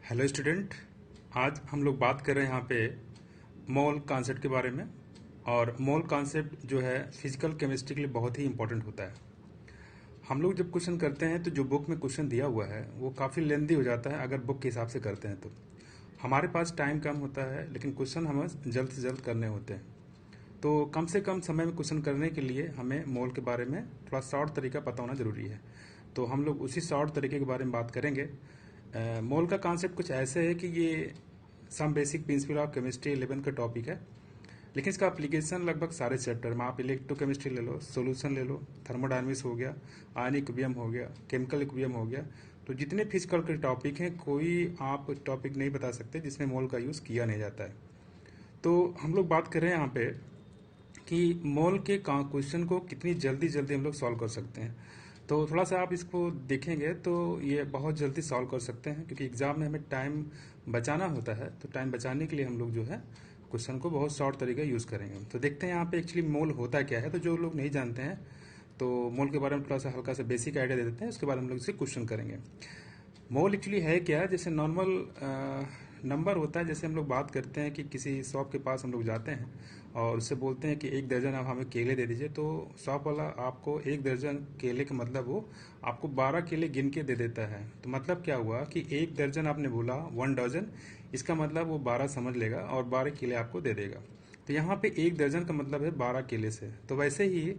Hello student. आज हम लोग बात कर रहे हैं यहाँ पे मोल कॉन्सेप्ट के बारे में। और मोल कॉन्सेप्ट जो है फिजिकल केमिस्ट्री के लिए बहुत ही इंपॉर्टेंट होता है। हम लोग जब क्वेश्चन करते हैं तो जो बुक में क्वेश्चन दिया हुआ है वो काफ़ी लेंदी हो जाता है अगर बुक के हिसाब से करते हैं तो। हमारे पास टाइम कम होता है लेकिन क्वेश्चन हमें जल्द से जल्द करने होते हैं। तो कम से कम समय में क्वेश्चन करने के लिए हमें मोल के बारे में थोड़ा शॉर्ट तरीका पता होना जरूरी है। तो हम लोग उसी शॉर्ट तरीके के बारे में बात करेंगे। मोल का कॉन्सेप्ट कुछ ऐसे है कि ये some basic principle of chemistry 11 का टॉपिक है, लेकिन इसका एप्लीकेशन लगभग सारे चैप्टर में। आप इलेक्ट्रोकेमिस्ट्री ले लो, सोल्यूशन ले लो, थर्मोडायनेमिक्स हो गया, आयनिक इक्विलिब्रियम हो गया, केमिकल इक्विलिब्रियम हो गया। तो जितने फिजिकल के टॉपिक हैं कोई आप टॉपिक नहीं बता सकते जिसमें मोल का यूज़ किया नहीं जाता है। तो हम लोग बात कर रहे हैं यहाँ पे कि मोल के क्वेश्चन को कितनी जल्दी जल्दी हम लोग सॉल्व कर सकते हैं। तो थोड़ा सा आप इसको देखेंगे तो ये बहुत जल्दी सॉल्व कर सकते हैं, क्योंकि एग्जाम में हमें टाइम बचाना होता है। तो टाइम बचाने के लिए हम लोग जो है क्वेश्चन को बहुत शॉर्ट तरीके यूज़ करेंगे। तो देखते हैं यहाँ पे एक्चुअली मोल होता क्या है। तो जो लोग नहीं जानते हैं तो मोल के बारे में थोड़ा सा हल्का सा बेसिक आइडिया दे देते हैं, उसके बाद हम लोग इसे क्वेश्चन करेंगे। मोल एक्चुअली है क्या? जैसे नॉर्मल नंबर होता है। जैसे हम लोग बात करते हैं कि किसी शॉप के पास हम लोग जाते हैं और उससे बोलते हैं कि 1 दर्जन आप हमें केले दे दीजिए, तो शॉप वाला आपको 1 दर्जन केले का मतलब वो आपको 12 केले गिन के दे देता है। तो मतलब क्या हुआ कि 1 दर्जन आपने बोला 1 डजन, इसका मतलब वो 12 समझ लेगा और 12 केले आपको दे देगा। तो यहाँ पे 1 दर्जन का मतलब है 12 केले से। तो वैसे ही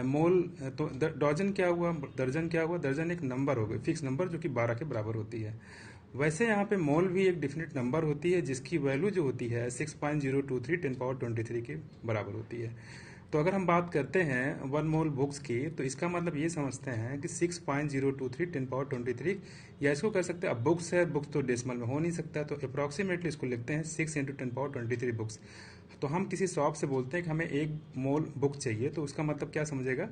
मोल तो डजन क्या हुआ, दर्जन क्या हुआ? दर्जन एक नंबर हो गई, फिक्स नंबर जो कि 12 के बराबर होती है। वैसे यहाँ पे मोल भी एक डिफिनिट नंबर होती है जिसकी वैल्यू जो होती है 6.023 10 पावर 23 के बराबर होती है। तो अगर हम बात करते हैं 1 मोल बुक्स की, तो इसका मतलब ये समझते हैं कि 6.023 10 पावर 23, या इसको कर सकते हैं। अब बुक्स है, बुक्स तो डेसिमल में हो नहीं सकता, तो अप्रोक्सीमेटली इसको लिखते हैं 6 × 10 पावर 23 बुक्स। तो हम किसी शॉप से बोलते हैं कि हमें 1 मोल बुक चाहिए, तो उसका मतलब क्या समझेगा?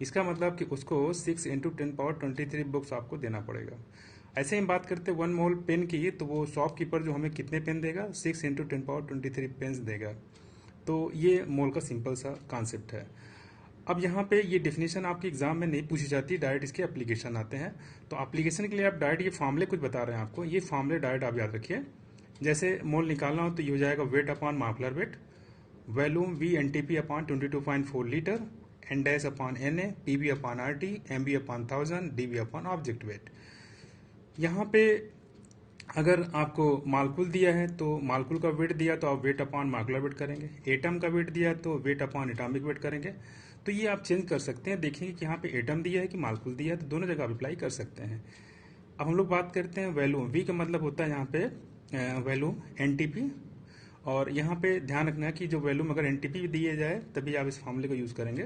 इसका मतलब कि उसको 6 × 10 पावर 23 बुक्स आपको देना पड़ेगा। ऐसे ही हम बात करते हैं 1 मोल पेन की, तो वो शॉपकीपर जो हमें कितने पेन देगा? 6 × 10 पावर 23 पेन्स देगा। तो ये मोल का सिंपल सा कॉन्सेप्ट है। अब यहाँ पे ये डेफिनेशन आपके एग्जाम में नहीं पूछी जाती, डायरेक्ट इसके एप्लीकेशन आते हैं। तो एप्लीकेशन के लिए आप डायरेक्ट ये फॉर्मूले कुछ बता रहे हैं आपको, ये फॉर्मूले डायरेक्ट आप याद रखिए। जैसे मोल निकालना हो तो ये हो जाएगा weight upon molecular weight, volume V N T P upon 22.4 litre, N dash upon N A, P B upon R T, M B upon 1000, D B upon object weight. यहाँ पे अगर आपको मालकुल दिया है तो मालकुल का वेट दिया तो आप वेट अपॉन मालकुलर वेट करेंगे। एटम का वेट दिया तो वेट अपॉन एटॉमिक वेट करेंगे। तो ये आप चेंज कर सकते हैं, देखेंगे कि यहाँ पे एटम दिया है कि मालकुल दिया है, तो दोनों जगह आप अप्लाई कर सकते हैं। अब हम लोग बात करते हैं वैल्यूम। वी का मतलब होता है यहाँ पे वैल्यूम एनटीपी। और यहाँ पे ध्यान रखना है कि जो वैल्यूम अगर एनटीपी दिए जाए तभी आप इस फॉर्मूले को यूज करेंगे।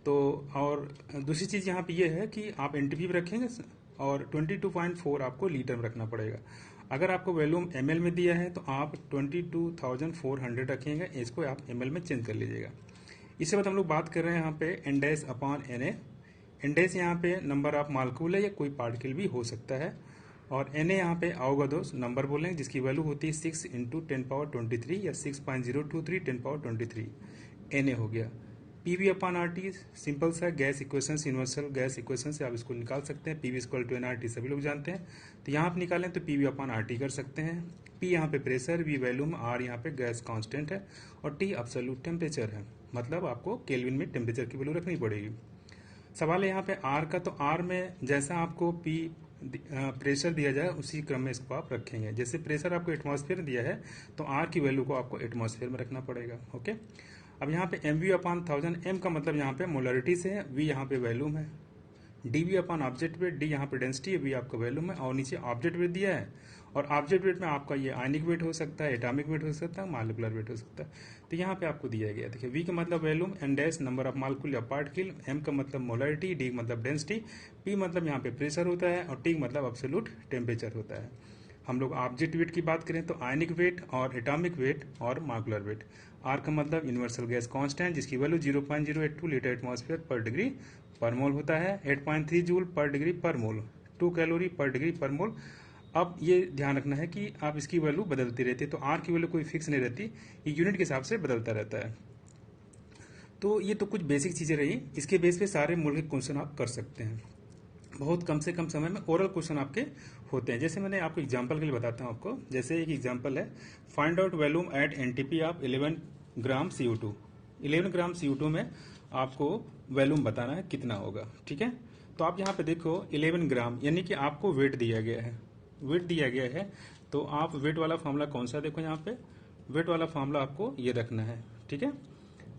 तो और दूसरी चीज यहाँ पे ये है कि आप एनटीपी भी रखेंगे और 22.4 आपको लीटर में रखना पड़ेगा। अगर आपको वॉल्यूम एमएल में दिया है तो आप 22,400 रखेंगे, इसको आप एमएल में चेंज कर लीजिएगा। इसके बाद हम लोग बात कर रहे हैं यहाँ पे एनडैश अपॉन एन ए। एनडैश यहाँ पे नंबर ऑफ मालिक्यूल है या कोई पार्टिकल भी हो सकता है, और एन ए यहाँ पे अवगाद्रोस नंबर बोलेंगे जिसकी वैल्यू होती है 6 × 10 पावर 23 या 6.023 10 पावर 23 एन ए हो गया। PV upon R T simple सा gas equation, universal gas equation से आप इसको निकाल सकते हैं। PV equal to n R T सभी लोग जानते हैं, तो यहाँ आप निकालें तो पीवी अपॉन आर टी कर सकते हैं। पी यहाँ पे प्रेशर, वी वैल्यूम, आर यहाँ पे गैस कांस्टेंट है और टी एब्सोल्यूट टेम्परेचर है। मतलब आपको केल्विन में टेम्परेचर की वैल्यू रखनी पड़ेगी। सवाल है यहाँ पे आर का, तो आर में जैसा आपको पी प्रेशर दिया जाए उसी क्रम में इसको आप रखेंगे। जैसे प्रेशर आपको एटमॉस्फेयर दिया है तो आर की वैल्यू को आपको एटमॉस्फेयर में रखना पड़ेगा। ओके। अब यहाँ पे एम वी अपॉन 1000, एम का मतलब यहाँ पे मोलरिटी से है, वी यहाँ पे वैल्यूम है, D V upon object weight, D यहाँ पे डेंसिटी है, वी आपका वैल्यूम है, और नीचे ऑब्जेक्ट वेट दिया है। और ऑब्जेक्ट वेट में आपका ये आयनिक वेट हो सकता है, एटॉमिक वेट हो सकता है, मॉलिक्यूलर वेट हो सकता है। तो यहाँ पे आपको दिया गया, देखिए वी का मतलब volume, N dash number of molecule या पार्टिकल, एम का मतलब मोलरिटी, डी का मतलब डेंसिटी, पी मतलब यहाँ पे प्रेशर होता है, और टी का मतलब एब्सोल्यूट टेम्परेचर होता है। हम लोग ऑब्जेक्ट वेट की बात करें तो आयनिक वेट और एटॉमिक वेट और मॉलिक्यूलर वेट। आर का मतलब यूनिवर्सल गैस कांस्टेंट जिसकी वैल्यू 0.082 लीटर एटमॉस्फेयर पर डिग्री पर मोल होता है, 8.3 जूल पर डिग्री पर मोल, 2 कैलोरी पर डिग्री पर मोल। अब ये ध्यान रखना है कि आप इसकी वैल्यू बदलती रहती है, तो आर की वैल्यू कोई फिक्स नहीं रहती, ये यूनिट के हिसाब से बदलता रहता है। तो ये तो कुछ बेसिक चीजें रही, इसके बेस पे सारे मोल के क्वेश्चन आप कर सकते हैं। बहुत कम से कम समय में ओरल क्वेश्चन आपके होते हैं। जैसे मैंने आपको एग्जांपल के लिए बताता हूं आपको। जैसे एक एग्जांपल है, find out volume at NTP of 11 gram CO2। 11 gram CO2 में आपको वॉल्यूम बताना है कितना होगा। ठीक है, तो आप यहाँ पे देखो 11 ग्राम यानी कि आपको वेट दिया गया है। वेट दिया गया है तो आप वेट वाला फॉर्मूला कौन सा, देखो यहाँ पे वेट वाला फॉर्मूला आपको ये रखना है। ठीक है,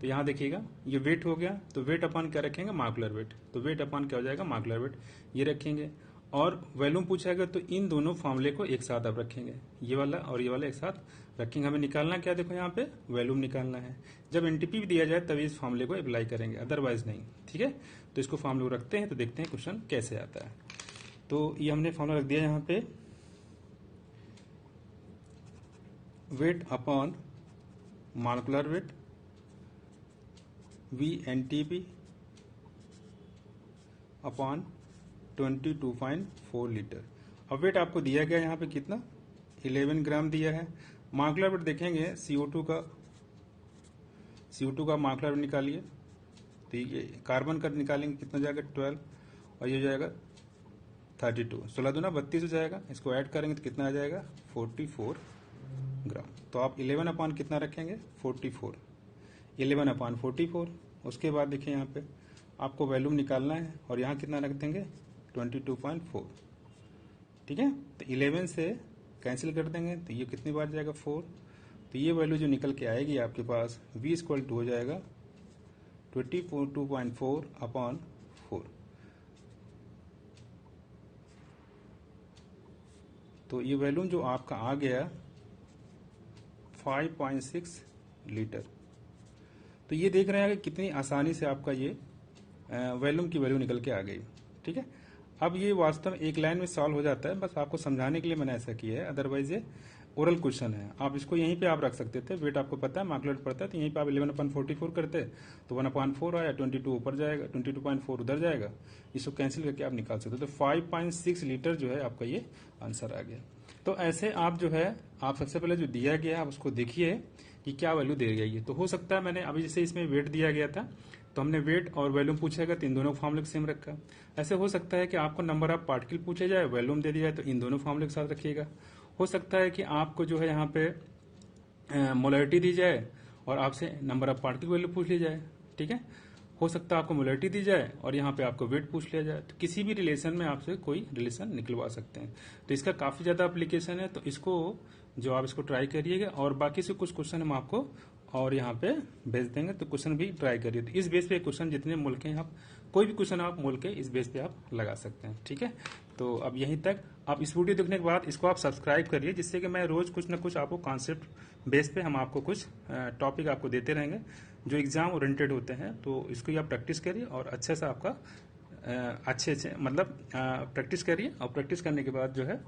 तो यहाँ देखिएगा ये वेट हो गया, तो वेट अपन क्या रखेंगे, मार्कुलर वेट। तो वेट अपन क्या हो जाएगा, मार्कुलर वेट ये रखेंगे। और वॉल्यूम पूछा गया तो इन दोनों फॉर्मूले को एक साथ आप रखेंगे, ये वाला और ये वाला एक साथ रखेंगे। हमें निकालना क्या, देखो यहाँ पे वॉल्यूम निकालना है। जब एनटीपी भी दिया जाए तभी इस फॉर्मूले को अप्लाई करेंगे, अदरवाइज नहीं। ठीक है, तो इसको फॉर्मूले रखते हैं, तो देखते हैं क्वेश्चन कैसे आता है। तो ये हमने फॉर्मूला रख दिया यहाँ पे, wait upon molecular wait VNTP upon 22.4 litre. अब वेट आपको दिया गया यहाँ पे कितना, 11 ग्राम दिया है। मॉलिक्यूलर वेट देखेंगे CO2 का मॉलिक्यूलर वेट निकालिए, तो ये कार्बन का निकालेंगे कितना जाएगा 12 और ये जाएगा 32, 16 दूना 32 हो जाएगा। इसको ऐड करेंगे तो कितना आ जाएगा 44 ग्राम। तो आप 11 अपान कितना रखेंगे 44, 11 अपान 44। उसके बाद देखिए यहाँ पे आपको वॉल्यूम निकालना है और यहाँ कितना रख देंगे 22.4। ठीक है, तो 11 से कैंसिल कर देंगे तो ये कितनी बार जाएगा 4। तो ये वैल्यू जो निकल के आएगी आपके पास V इक्वल टू हो जाएगा 22.4 अपॉन 4। तो ये वॉल्यूम जो आपका आ गया 5.6 लीटर। तो ये देख रहे हैं कि कितनी आसानी से आपका ये वॉल्यूम की वैल्यू निकल के आ गई। ठीक है, अब ये वास्तव में एक लाइन में सॉल्व हो जाता है, बस आपको समझाने के लिए मैंने ऐसा किया है, अदरवाइज ये ओरल क्वेश्चन है। आप इसको यहीं पे आप रख सकते थे, वेट आपको पता है, मार्कुलर पड़ता है, तो यहीं पे आप 11/44 करते तो 1/4 आया, 22 ऊपर जाएगा, 22.4 उधर जाएगा, इसको कैंसिल करके आप निकाल सकते हो। तो 5.6 लीटर जो है आपका ये आंसर आ गया। तो ऐसे आप जो है, आप सबसे पहले जो दिया गया है आप उसको देखिए कि क्या वैल्यू दे गई है। तो हो सकता है मैंने अभी जैसे इसमें वेट दिया गया था तो हमने वेट और वॉल्यूम पूछेगा तो इन दोनों फॉर्मूले को सेम रखा। ऐसे हो सकता है कि आपको नंबर ऑफ पार्टिकल पूछे जाए, वॉल्यूम दे दिया जाए, तो इन दोनों फॉर्मूले के साथ रखिएगा। हो सकता है कि आपको जो है यहाँ पे मोलरिटी दी जाए और आपसे नंबर ऑफ पार्टिकल वैल्यू पूछ ली जाए। ठीक है, हो सकता है आपको मोलरिटी दी जाए और यहाँ पे आपको वेट पूछ लिया जाए। तो किसी भी रिलेशन में आपसे कोई रिलेशन निकलवा सकते हैं। तो इसका काफी ज्यादा एप्लीकेशन है, तो इसको जो आप इसको ट्राई करिएगा। और बाकी से कुछ क्वेश्चन हम आपको और यहाँ पे भेज देंगे, तो क्वेश्चन भी ट्राई करिए। तो इस बेस पे क्वेश्चन जितने मोल के आप कोई भी क्वेश्चन आप मोल के इस बेस पे आप लगा सकते हैं। ठीक है, तो अब यहीं तक। आप इस वीडियो देखने के बाद इसको आप सब्सक्राइब करिए, जिससे कि मैं रोज कुछ ना कुछ आपको कॉन्सेप्ट बेस पे हम आपको कुछ टॉपिक आपको देते रहेंगे जो एग्जाम ओरिएंटेड होते हैं। तो इसको आप प्रैक्टिस करिए और अच्छे से आपका अच्छे से मतलब प्रैक्टिस करिए, और प्रैक्टिस करने के बाद जो है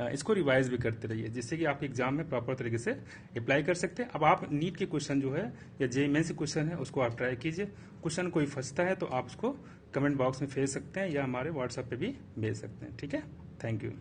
इसको रिवाइज भी करते रहिए, जिससे कि आप एग्जाम में प्रॉपर तरीके से अप्लाई कर सकते हैं। अब आप नीट के क्वेश्चन जो है या जेईई मेंस के क्वेश्चन है उसको आप ट्राई कीजिए। क्वेश्चन कोई फंसता है तो आप उसको कमेंट बॉक्स में भेज सकते हैं या हमारे व्हाट्सएप पे भी भेज सकते हैं। ठीक है, थैंक यू।